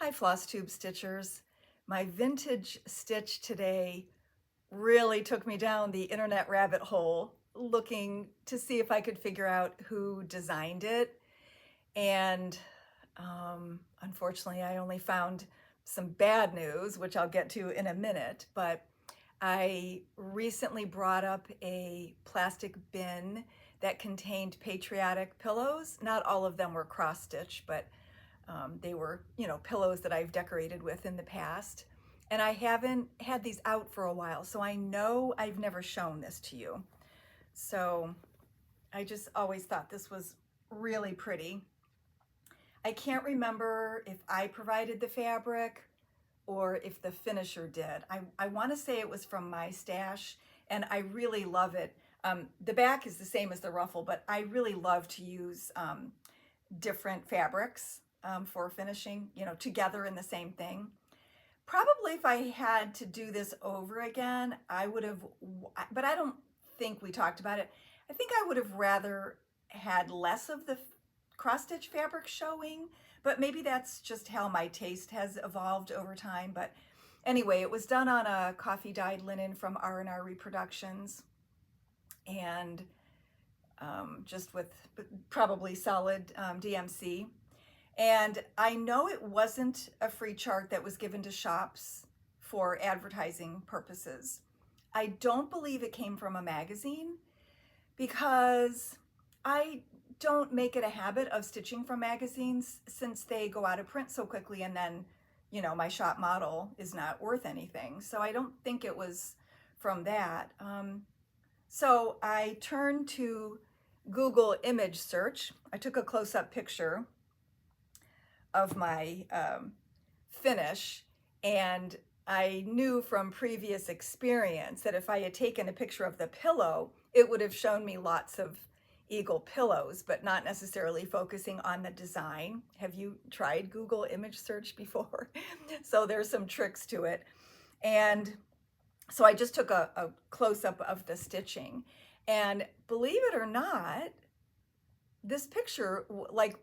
Hi FlossTube Stitchers. My vintage stitch today really took me down the internet rabbit hole looking to see if I could figure out who designed it. And unfortunately, I only found some bad news, which I'll get to in a minute. But I recently brought up a plastic bin that contained Patriotic pillows. Not all of them were cross-stitch, but they were, pillows that I've decorated with in the past. And I haven't had these out for a while, so I know I've never shown this to you. So I just always thought this was really pretty. I can't remember if I provided the fabric or if the finisher did. I want to say it was from my stash, and I really love it. The back is the same as the ruffle, but I really love to use different fabrics for finishing, together in the same thing. Probably if I had to do this over again, I would have, but I don't think we talked about it. I think I would have rather had less of the cross-stitch fabric showing, but maybe that's just how my taste has evolved over time. But anyway, it was done on a coffee dyed linen from R&R Reproductions, and just with probably solid DMC. And I know it wasn't a free chart that was given to shops for advertising purposes. I don't believe it came from a magazine, because I don't make it a habit of stitching from magazines since they go out of print so quickly, and then, my shop model is not worth anything. So I don't think it was from that. So I turned to Google image search. I took a close-up picture of my finish, and I knew from previous experience that if I had taken a picture of the pillow, it would have shown me lots of eagle pillows, but not necessarily focusing on the design. Have you tried Google image search before? So there's some tricks to it. And so I just took a close-up of the stitching, and believe it or not, this picture, like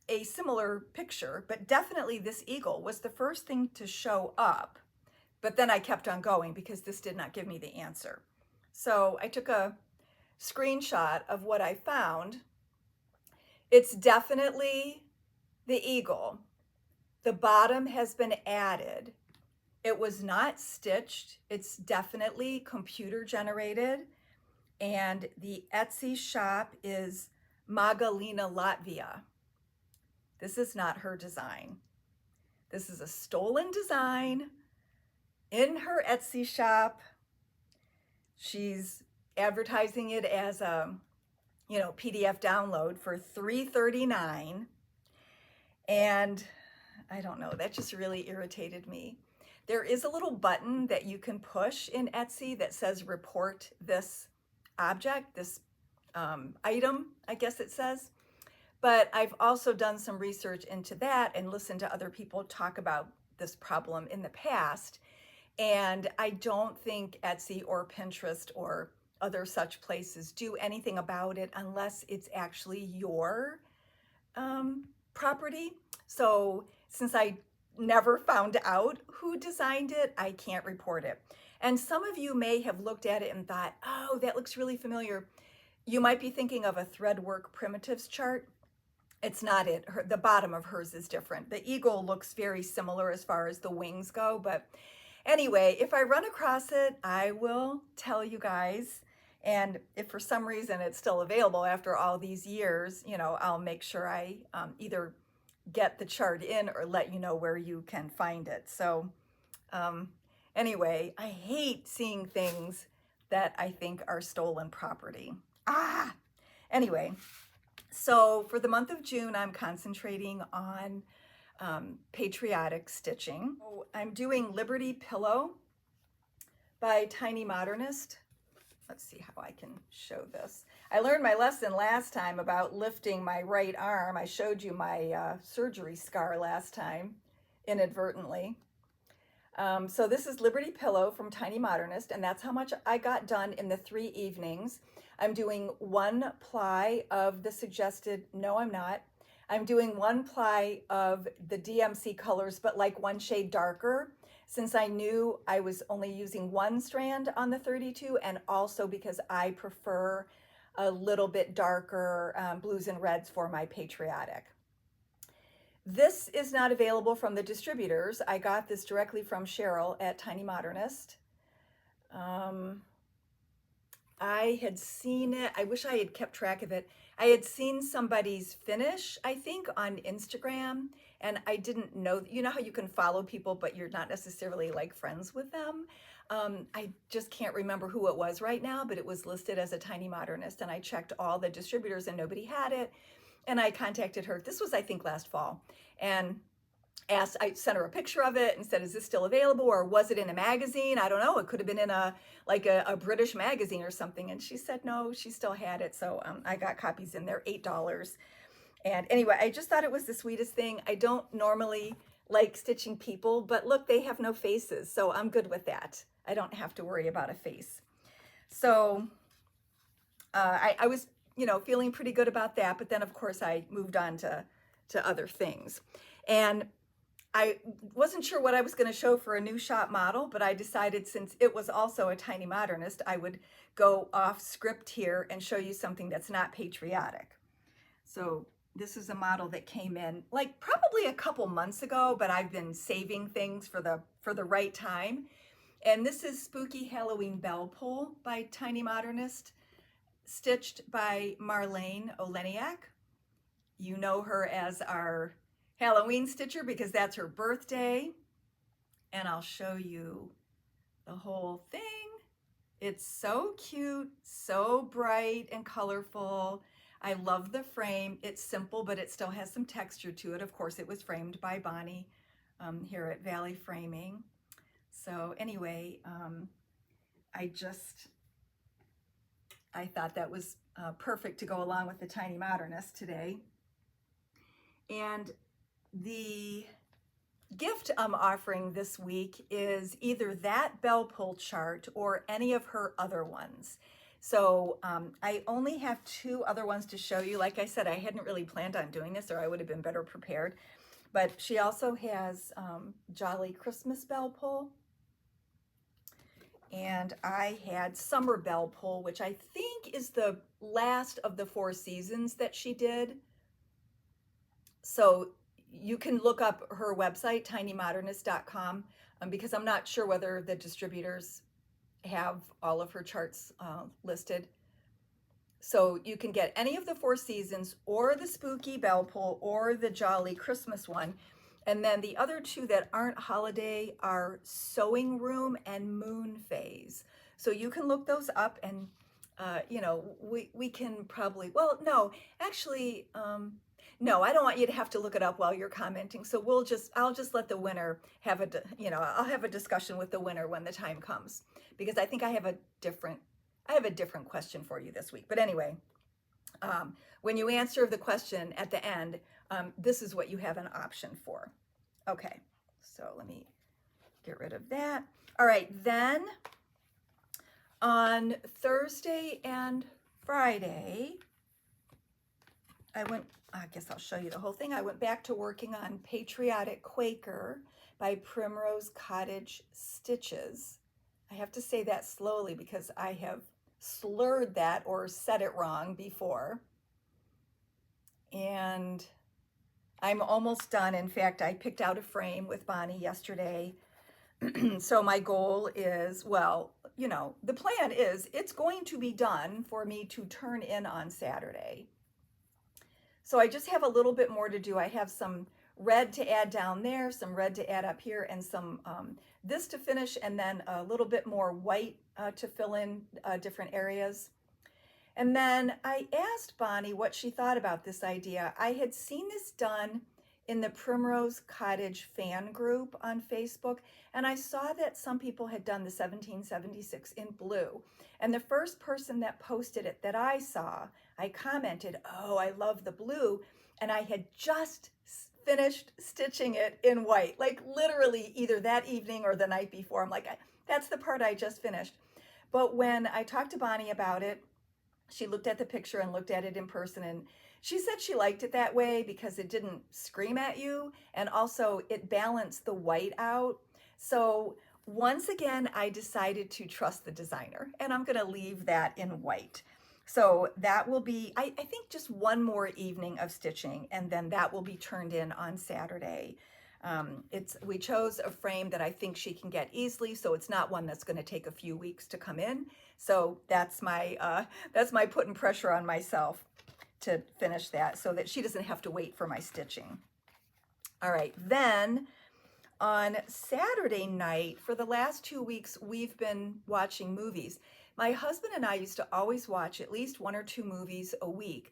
a similar picture, but definitely this eagle was the first thing to show up. But then I kept on going because this did not give me the answer. So I took a screenshot of what I found. It's definitely the eagle. The bottom has been added. It was not stitched. It's definitely computer generated. And the Etsy shop is Magalina, Latvia. This is not her design. This is a stolen design in her Etsy shop. She's advertising it as a, PDF download for $3.39. And I don't know, that just really irritated me. There is a little button that you can push in Etsy that says report this object, this item, I guess it says. But I've also done some research into that and listened to other people talk about this problem in the past. And I don't think Etsy or Pinterest or other such places do anything about it unless it's actually your property. So since I never found out who designed it, I can't report it. And some of you may have looked at it and thought, oh, that looks really familiar. You might be thinking of a Threadwork Primitives chart. It's not it. The bottom of hers is different. The eagle looks very similar as far as the wings go, but anyway, if I run across it, I will tell you guys. And if for some reason it's still available after all these years, I'll make sure I either get the chart in or let you know where you can find it. So anyway, I hate seeing things that I think are stolen property. Anyway. So for the month of June, I'm concentrating on patriotic stitching. I'm doing Liberty Pillow by Tiny Modernist. Let's see how I can show this. I learned my lesson last time about lifting my right arm. I showed you my surgery scar last time, inadvertently. So this is Liberty Pillow from Tiny Modernist, and that's how much I got done in the 3 evenings. I'm doing 1 ply of the suggested, no I'm not, I'm doing one ply of the DMC colors, but like one shade darker, since I knew I was only using one strand on the 32, and also because I prefer a little bit darker blues and reds for my Patriotic. This is not available from the distributors. I got this directly from Cheryl at Tiny Modernist. I had seen it. I wish I had kept track of it. I had seen somebody's finish, I think, on Instagram, and I didn't know. You know how you can follow people, but you're not necessarily like friends with them? I just can't remember who it was right now, but it was listed as a Tiny Modernist, and I checked all the distributors and nobody had it. And I contacted her. This was, I think, last fall, and I sent her a picture of it and said, is this still available, or was it in a magazine? I don't know. It could have been in a British magazine or something. And she said no, she still had it. So I got copies in there, $8. And anyway, I just thought it was the sweetest thing. I don't normally like stitching people, but look, they have no faces, so I'm good with that. I don't have to worry about a face. So I was, feeling pretty good about that. But then, of course, I moved on to other things. And I wasn't sure what I was going to show for a new shop model, but I decided, since it was also a Tiny Modernist, I would go off script here and show you something that's not patriotic. So this is a model that came in like probably a couple months ago, but I've been saving things for the right time. And this is Spooky Halloween Bell Pull by Tiny Modernist, stitched by Marlene Oleniak. You know her as our Halloween stitcher because that's her birthday. And I'll show you the whole thing. It's so cute, so bright and colorful. I love the frame. It's simple, but it still has some texture to it. Of course, it was framed by Bonnie here at Valley Framing. So anyway, I thought that was perfect to go along with the Tiny Modernist today. And the gift I'm offering this week is either that bell pull chart or any of her other ones. So I only have 2 other ones to show you. Like I said, I hadn't really planned on doing this, or I would have been better prepared. But she also has Jolly Christmas Bell Pull. And I had Summer Bell Pull, which I think is the last of the 4 seasons that she did. So you can look up her website, tinymodernist.com, because I'm not sure whether the distributors have all of her charts listed. So you can get any of the 4 seasons, or the Spooky Bell Pull, or the Jolly Christmas one. And then the other 2 that aren't holiday are Sewing Room and Moon Phase. So you can look those up, and we can probably, well, no, actually, no, I don't want you to have to look it up while you're commenting. So I'll just let the winner have I'll have a discussion with the winner when the time comes, because I think I have a different question for you this week. But anyway, when you answer the question at the end, this is what you have an option for. Okay, so let me get rid of that. All right, then on Thursday and Friday, I guess I'll show you the whole thing. I went back to working on Patriotic Quaker by Primrose Cottage Stitches. I have to say that slowly because I have slurred that or said it wrong before. And I'm almost done. In fact, I picked out a frame with Bonnie yesterday. So my goal is, well, the plan is it's going to be done for me to turn in on Saturday. So I just have a little bit more to do. I have some red to add down there, some red to add up here, and some this to finish, and then a little bit more white to fill in different areas. And then I asked Bonnie what she thought about this idea. I had seen this done in the Primrose Cottage fan group on Facebook, and I saw that some people had done the 1776 in blue. And the first person that posted it that I saw, I commented, "Oh, I love the blue," and I had just finished stitching it in white, like literally either that evening or the night before. I'm like, that's the part I just finished. But when I talked to Bonnie about it, she looked at the picture and looked at it in person, and She said she liked it that way because it didn't scream at you, and also it balanced the white out. So once again, I decided to trust the designer, and I'm going to leave that in white. So that will be, I think, just one more evening of stitching, and then that will be turned in on Saturday. We chose a frame that I think she can get easily, so it's not one that's going to take a few weeks to come in. So that's my putting pressure on myself to finish that so that she doesn't have to wait for my stitching. All right, then on Saturday night, for the last 2 weeks, we've been watching movies. My husband and I used to always watch at least 1 or 2 movies a week.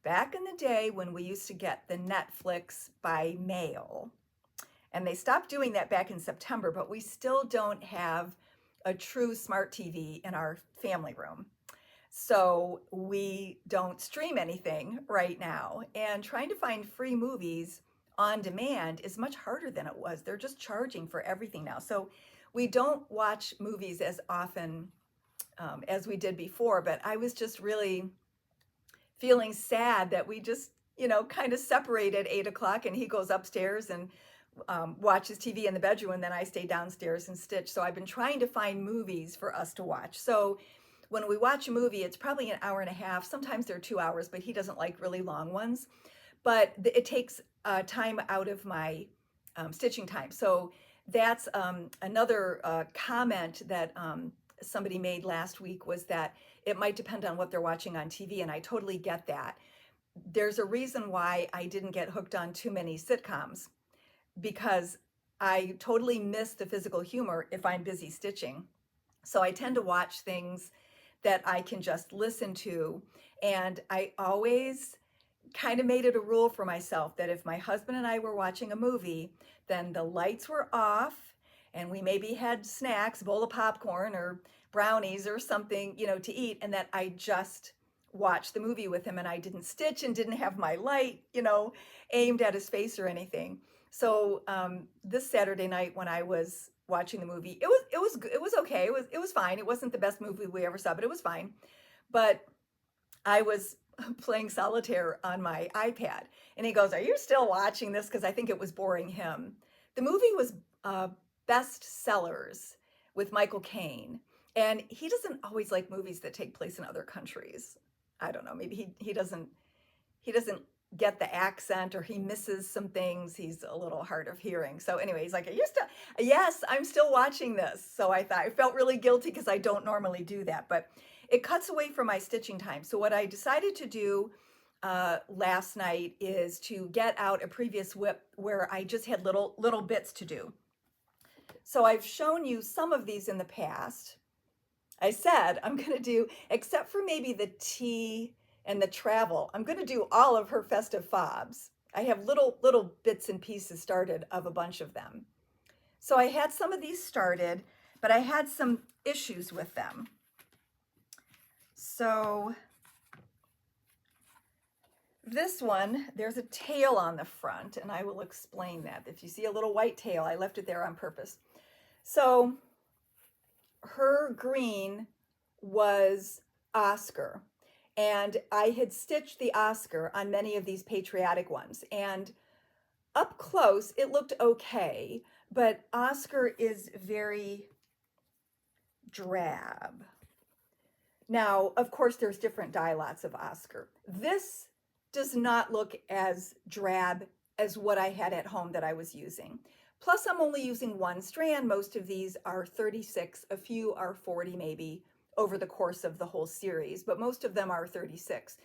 Back in the day when we used to get the Netflix by mail. And they stopped doing that back in September, but we still don't have a true smart TV in our family room. So we don't stream anything right now. And trying to find free movies on demand is much harder than it was. They're just charging for everything now. So we don't watch movies as often as we did before, but I was just really feeling sad that we just, kind of separated 8 o'clock and he goes upstairs and watches TV in the bedroom, and then I stay downstairs and stitch. So I've been trying to find movies for us to watch. So when we watch a movie, it's probably an hour and a half. Sometimes they're 2 hours, but he doesn't like really long ones. But it takes time out of my stitching time. So that's another comment that somebody made last week, was that it might depend on what they're watching on TV, and I totally get that. There's a reason why I didn't get hooked on too many sitcoms, because I totally miss the physical humor if I'm busy stitching. So I tend to watch things that I can just listen to, and I always kind of made it a rule for myself that if my husband and I were watching a movie, then the lights were off and we maybe had snacks, a bowl of popcorn or brownies or something, to eat, and that I just watched the movie with him and I didn't stitch and didn't have my light, aimed at his face or anything. So this Saturday night when I was watching the movie, it was okay. It was fine. It wasn't the best movie we ever saw, but it was fine. But I was playing solitaire on my iPad, and he goes, "Are you still watching this?" Because I think it was boring him. The movie was Best Sellers with Michael Caine, and he doesn't always like movies that take place in other countries. I don't know. Maybe he doesn't get the accent, or he misses some things. He's a little hard of hearing. So anyway, he's like, "Are you still?" Yes, I'm still watching this. So I felt really guilty because I don't normally do that, but it cuts away from my stitching time. So what I decided to do last night is to get out a previous whip where I just had little bits to do. So I've shown you some of these in the past. I said I'm going to do, except for maybe the tea and the travel, I'm going to do all of her festive fobs. I have little bits and pieces started of a bunch of them. So I had some of these started, but I had some issues with them. So this one, there's a tail on the front, and I will explain that. If you see a little white tail, I left it there on purpose. So her green was Oscar, and I had stitched the Oscar on many of these Patriotic ones, and up close it looked okay, but Oscar is very drab. Now, of course, there's different dye lots of Oscar. This does not look as drab as what I had at home that I was using. Plus, I'm only using one strand. Most of these are 36, a few are 40 maybe over the course of the whole series, but most of them are 36.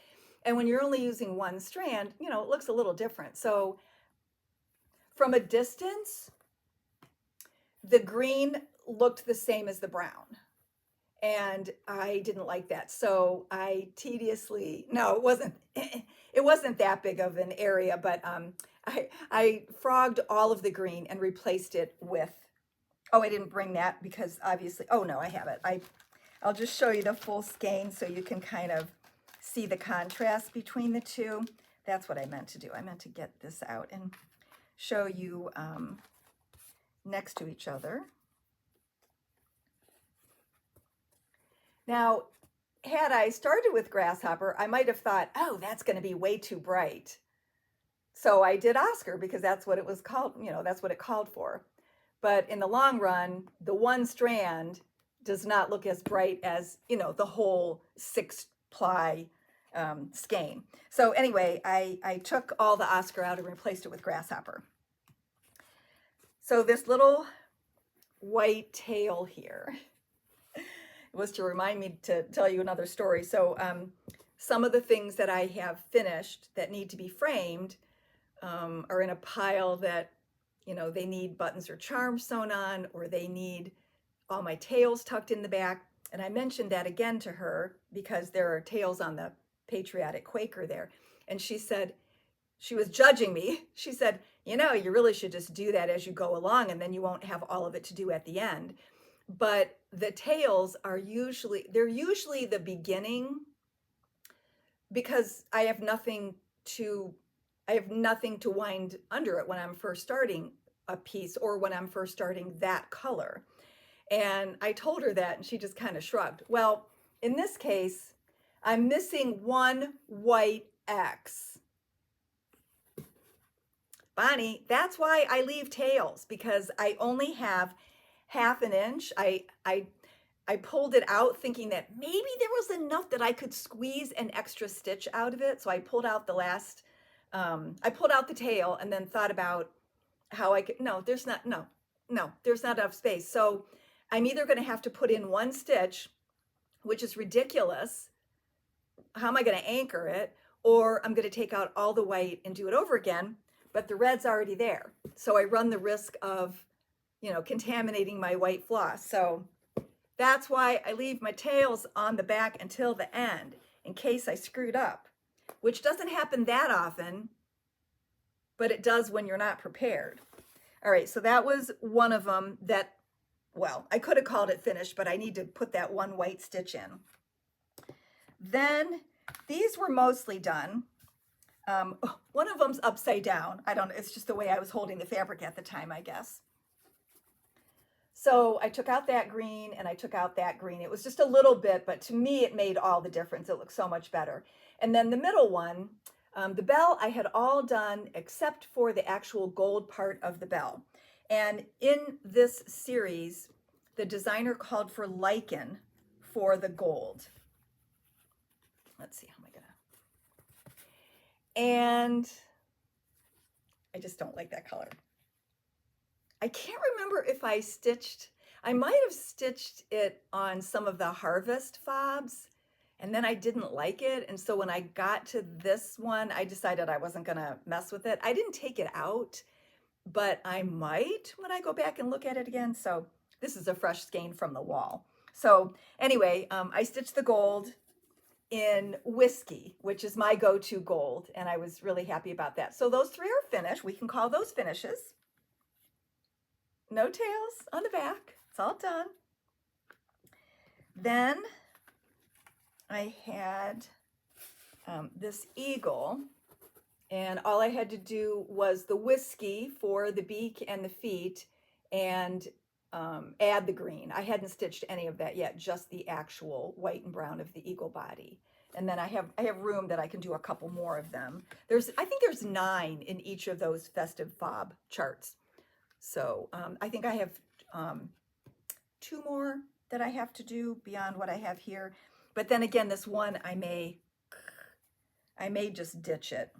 And when you're only using one strand, it looks a little different. So from a distance, the green looked the same as the brown. And I didn't like that. So I it wasn't that big of an area, but I frogged all of the green and replaced it with, I didn't bring that because obviously, no, I have it. I'll just show you the full skein so you can kind of see the contrast between the two. That's what I meant to do. I meant to get this out and show you next to each other. Now, had I started with grasshopper, I might have thought, oh, that's going to be way too bright. So I did Oscar because that's what it was called, you know, that's what it called for. But in the long run, the one strand does not look as bright as, you know, the whole 6-ply skein. So anyway, I took all the Oscar out and replaced it with grasshopper. So this little white tail here was to remind me to tell you another story. So some of the things that I have finished that need to be framed are in a pile that, you know, they need buttons or charms sewn on, or they need all my tails tucked in the back. And I mentioned that again to her because there are tails on the Patriotic Quaker there. And she said, she was judging me. She said, you know, you really should just do that as you go along, and then you won't have all of it to do at the end. But the tails are usually, they're usually the beginning, because I have nothing to wind under it when I'm first starting a piece or when I'm first starting that color. And I told her that, and she just kind of shrugged. Well, in this case, I'm missing one white X. Bonnie, that's why I leave tails, because I only have half an inch. I pulled it out thinking that maybe there was enough that I could squeeze an extra stitch out of it. So I pulled out the last, I pulled out the tail and then thought about how I could, no, there's not enough space. So I'm either going to have to put in one stitch, which is ridiculous. How am I going to anchor it? Or I'm going to take out all the white and do it over again, but the red's already there. So I run the risk of, you know, contaminating my white floss. So that's why I leave my tails on the back until the end, in case I screwed up, which doesn't happen that often, but it does when you're not prepared. All right, so that was one of them that, well, I could have called it finished, but I need to put that one white stitch in. Then these were mostly done. One of them's upside down. I don't know, it's just the way I was holding the fabric at the time, I guess. So I took out that green and I took out that green. It was just a little bit, but to me it made all the difference. It looked so much better. And then the middle one, the bell I had all done except for the actual gold part of the bell. And in this series, the designer called for lichen for the gold. Let's see, how am I gonna? And I just don't like that color. I can't remember if I might have stitched it on some of the Harvest fobs, and then I didn't like it. And so when I got to this one, I decided I wasn't gonna mess with it. I didn't take it out, but I might when I go back and look at it again. So this is a fresh skein from the wall. So anyway, I stitched the gold in Whiskey, which is my go-to gold, and I was really happy about that. So those three are finished. We can call those finishes. No tails on the back. It's all done. Then I had this eagle, and all I had to do was the Whiskey for the beak and the feet and add the green. I hadn't stitched any of that yet, just the actual white and brown of the eagle body. And then I have room that I can do a couple more of them. I think there's 9 in each of those festive fob charts. So I think I have 2 more that I have to do beyond what I have here. But then again, this one, I may just ditch it.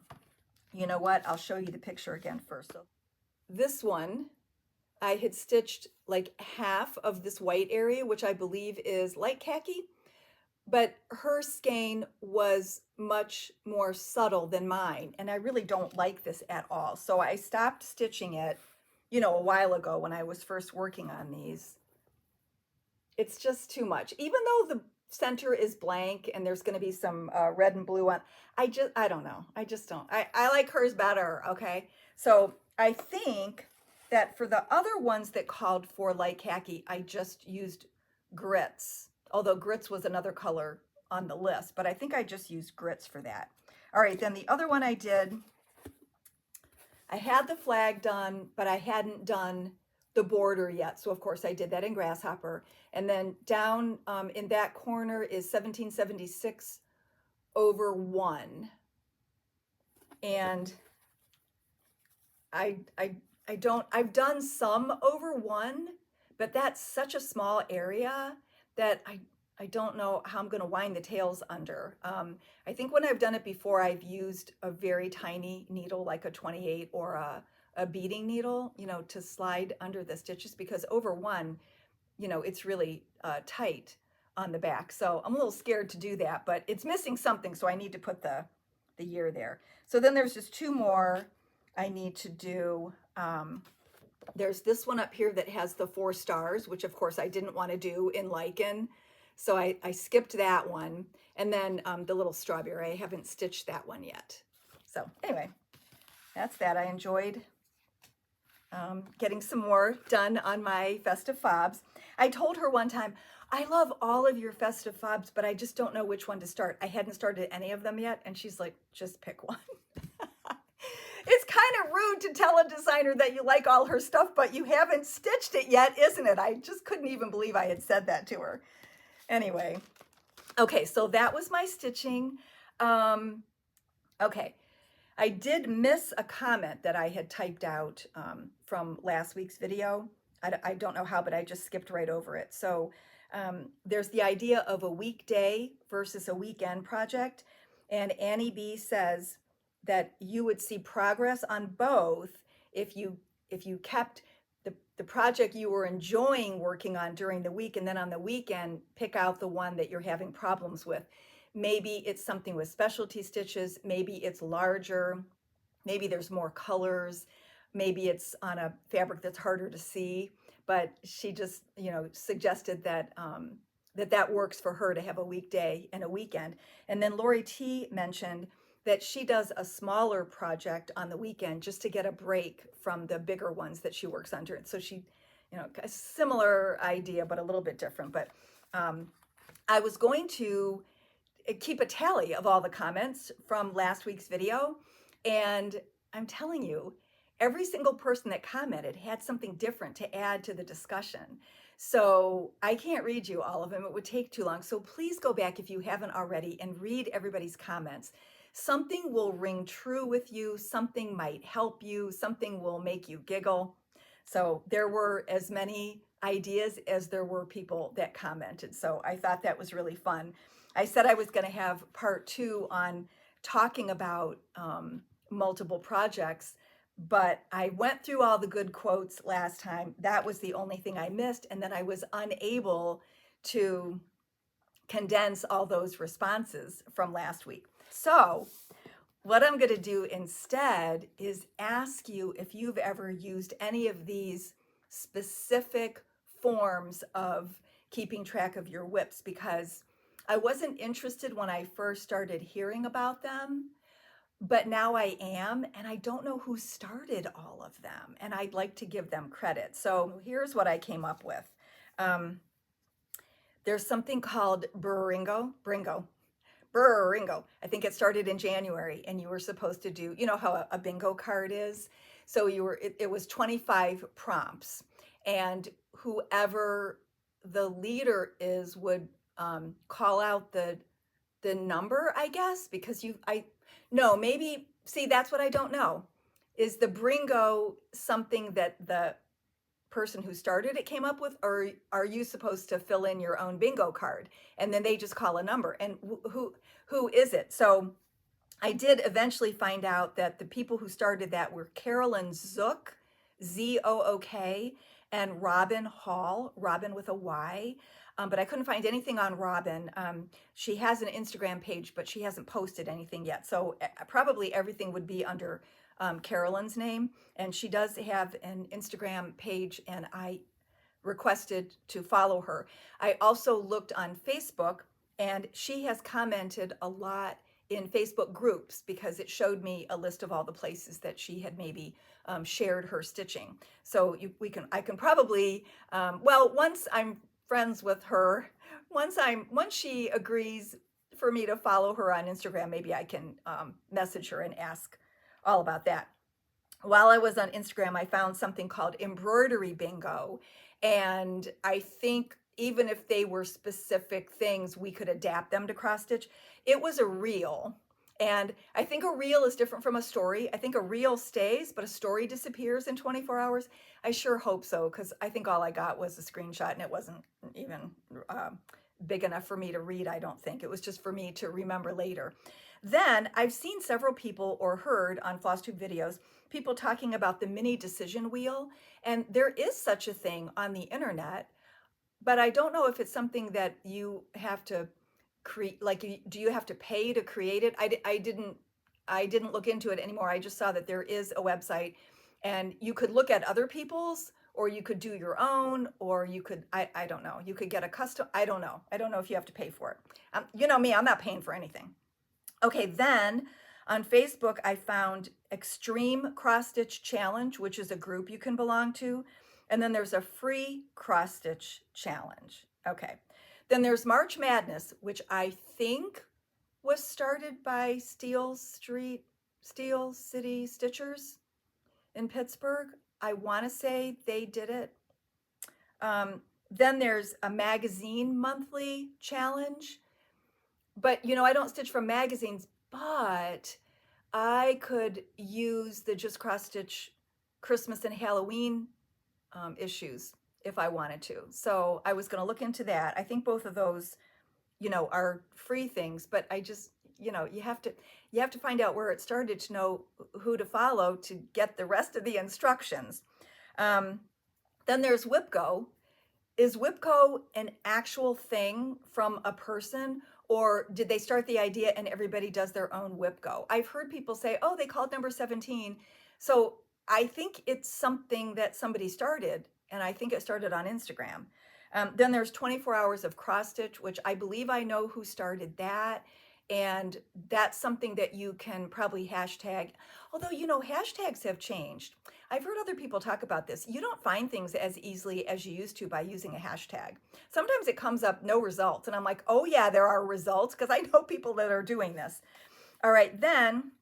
You know what? I'll show you the picture again first. So this one, I had stitched like half of this white area, which I believe is light khaki, but her skein was much more subtle than mine. And I really don't like this at all. So I stopped stitching it, you know, a while ago when I was first working on these. It's just too much. Even though the center is blank and there's going to be some red and blue on, I don't know. I just don't. I like hers better, okay? So I think that for the other ones that called for light khaki, I just used grits, although grits was another color on the list, but I think I just used grits for that. All right, then the other one I had the flag done, but I hadn't done the border yet. So of course I did that in grasshopper. And then down in that corner is 1776 over 1. And I've done some over 1, but that's such a small area that I don't know how I'm going to wind the tails under. I think when I've done it before, I've used a very tiny needle, like a 28 or a beading needle, you know, to slide under the stitches, because over 1, you know, it's really tight on the back. So I'm a little scared to do that, but it's missing something, so I need to put the year there. So then there's just 2 more I need to do. There's this one up here that has the 4 stars, which of course I didn't want to do in lichen. So I skipped that one. And then the little strawberry, I haven't stitched that one yet. So anyway, that's that. I enjoyed getting some more done on my festive fobs. I told her one time, I love all of your festive fobs, but I just don't know which one to start. I hadn't started any of them yet. And she's like, just pick one. It's kind of rude to tell a designer that you like all her stuff, but you haven't stitched it yet, isn't it? I just couldn't even believe I had said that to her. Anyway, okay, so that was my stitching. Okay, I did miss a comment that I had typed out from last week's video. I don't know how, but I just skipped right over it. So there's the idea of a weekday versus a weekend project. And Annie B says that you would see progress on both if you kept the project you were enjoying working on during the week, and then on the weekend pick out the one that you're having problems with. Maybe it's something with specialty stitches, maybe it's larger, maybe there's more colors, maybe it's on a fabric that's harder to see. But she just, you know, suggested that that works for her to have a weekday and a weekend. And then Lori T mentioned that she does a smaller project on the weekend just to get a break from the bigger ones that she works on during. So she, you know, a similar idea, but a little bit different. But I was going to keep a tally of all the comments from last week's video. And I'm telling you, every single person that commented had something different to add to the discussion. So I can't read you all of them. It would take too long. So please go back if you haven't already and read everybody's comments. Something will ring true with you. Something might help you. Something will make you giggle. So there were as many ideas as there were people that commented. So I thought that was really fun. I said I was going to have part 2 on talking about multiple projects, but I went through all the good quotes last time. That was the only thing I missed. And then I was unable to condense all those responses from last week. So what I'm going to do instead is ask you if you've ever used any of these specific forms of keeping track of your whips, because I wasn't interested when I first started hearing about them, but now I am, and I don't know who started all of them, and I'd like to give them credit. So here's what I came up with. There's something called Bringo. I think it started in January, and you were supposed to do, you know how a bingo card is? So it was 25 prompts, and whoever the leader is would call out the number, I guess, because that's what I don't know. Is the Bringo something that the person who started it came up with, or are you supposed to fill in your own bingo card and then they just call a number? And who is it? So I did eventually find out that the people who started that were Carolyn Zook, Zook, and Robin Hall, Robin with a Y. But I couldn't find anything on Robin. She has an Instagram page, but she hasn't posted anything yet. So probably everything would be under Carolyn's name. And she does have an Instagram page, and I requested to follow her. I also looked on Facebook, and she has commented a lot in Facebook groups because it showed me a list of all the places that she had maybe shared her stitching. So I can probably, once I'm friends with her, once she agrees for me to follow her on Instagram, maybe I can message her and ask all about that. while I was on Instagram, I found something called embroidery bingo. And I think even if they were specific things, we could adapt them to cross stitch. It was a reel. And I think a reel is different from a story. I think a reel stays, but a story disappears in 24 hours. I sure hope so, because I think all I got was a screenshot and it wasn't even big enough for me to read, I don't think. It was just for me to remember later. Then I've seen several people or heard on FlossTube videos people talking about the mini decision wheel. And there is such a thing on the internet, but I don't know if it's something that you have to create. Like, do you have to pay to create it? I didn't look into it anymore. I just saw that there is a website and you could look at other people's, or you could do your own, or you could, I don't know, you could get a custom, I don't know. I don't know if you have to pay for it. You know me, I'm not paying for anything. Okay, then on Facebook, I found Extreme Cross Stitch Challenge, which is a group you can belong to. And then there's a free cross stitch challenge. Okay. Then there's March Madness, which I think was started by Steel City Stitchers in Pittsburgh. I want to say they did it. Then there's a magazine monthly challenge. But, you know, I don't stitch from magazines, but I could use the Just Cross Stitch Christmas and Halloween issues if I wanted to. So I was going to look into that. I think both of those, you know, are free things, but I just, you know, you have to find out where it started to know who to follow to get the rest of the instructions. Then there's WhipGo. Is WhipGo an actual thing from a person, or did they start the idea and everybody does their own WhipGo? I've heard people say, oh, they called number 17. So I think it's something that somebody started, and I think it started on Instagram. Then there's 24 hours of cross stitch, which I believe I know who started that. And that's something that you can probably hashtag. Although, you know, hashtags have changed. I've heard other people talk about this. You don't find things as easily as you used to by using a hashtag. Sometimes it comes up no results. And I'm like, oh yeah, there are results, because I know people that are doing this. All right, then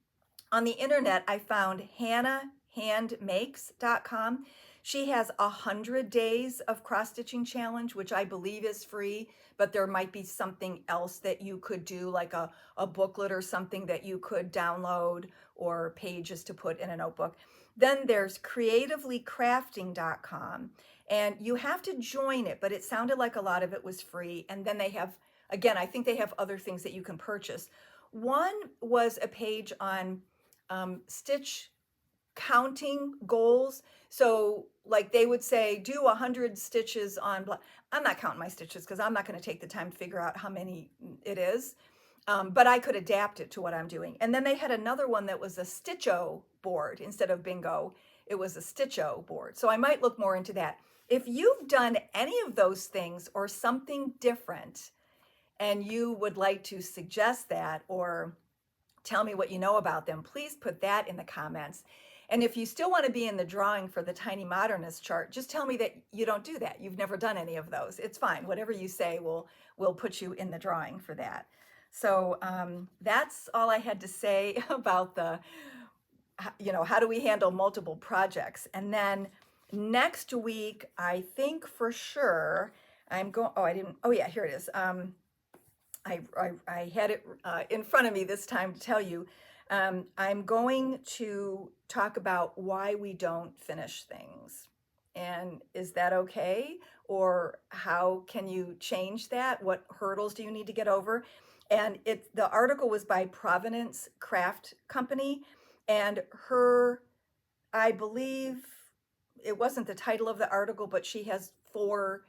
on the internet, I found hannahhandmakes.com. She has 100 days of cross stitching challenge, which I believe is free, but there might be something else that you could do, like a booklet or something that you could download, or pages to put in a notebook. Then there's creativelycrafting.com, and you have to join it, but it sounded like a lot of it was free. And then they have, again, I think they have other things that you can purchase. One was a page on stitch counting goals. So like they would say, do 100 stitches on, I'm not counting my stitches because I'm not going to take the time to figure out how many it is. But I could adapt it to what I'm doing. And then they had another one that was a Stitcho board instead of bingo. It was a Stitcho board. So I might look more into that. If you've done any of those things or something different, and you would like to suggest that or tell me what you know about them, please put that in the comments. And if you still want to be in the drawing for the Tiny Modernist chart, just tell me that you don't do that. You've never done any of those. It's fine. Whatever you say will put you in the drawing for that. So that's all I had to say about the, you know, how do we handle multiple projects. And then next week, I think for sure, I'm going, oh, I didn't, oh yeah, here it is. I had it in front of me this time to tell you. I'm going to talk about why we don't finish things. And is that okay? Or how can you change that? What hurdles do you need to get over? And the article was by Provenance Craft Company, and her, I believe it wasn't the title of the article, but she has 4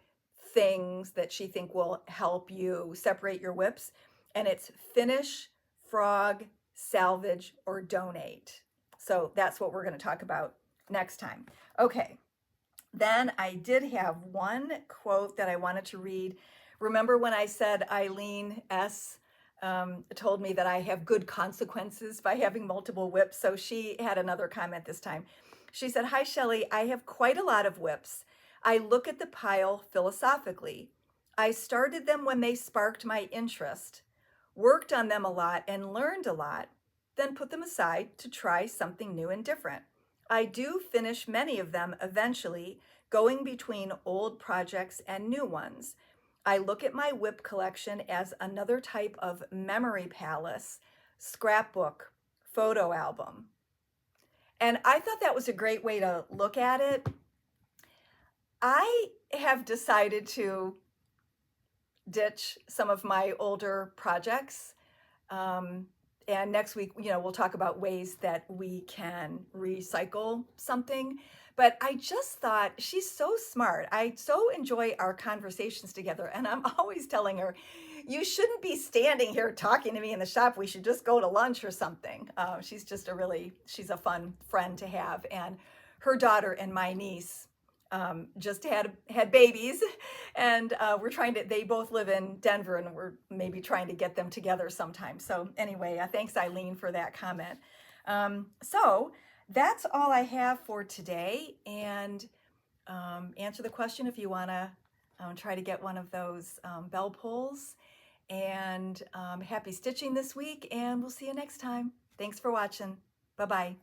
things that she think will help you separate your whips. And it's finish, frog, salvage, or donate. So that's what we're going to talk about next time. Okay. Then I did have one quote that I wanted to read. Remember when I said Eileen S. Told me that I have good consequences by having multiple whips? So she had another comment this time. She said, hi, Shelly, I have quite a lot of whips. I look at the pile philosophically. I started them when they sparked my interest, worked on them a lot and learned a lot, then put them aside to try something new and different. I do finish many of them eventually, going between old projects and new ones. I look at my WIP collection as another type of memory palace, scrapbook, photo album. And I thought that was a great way to look at it. I have decided to ditch some of my older projects. And next week, we'll talk about ways that we can recycle something. But I just thought she's so smart. I so enjoy our conversations together. And I'm always telling her, you shouldn't be standing here talking to me in the shop. We should just go to lunch or something. She's just she's a fun friend to have. And her daughter and my niece just had babies, and they both live in Denver, and we're maybe trying to get them together sometime. So anyway, thanks Eileen for that comment. So that's all I have for today, and answer the question if you want to try to get one of those bell pulls. And happy stitching this week, and we'll see you next time. Thanks for watching. Bye-bye.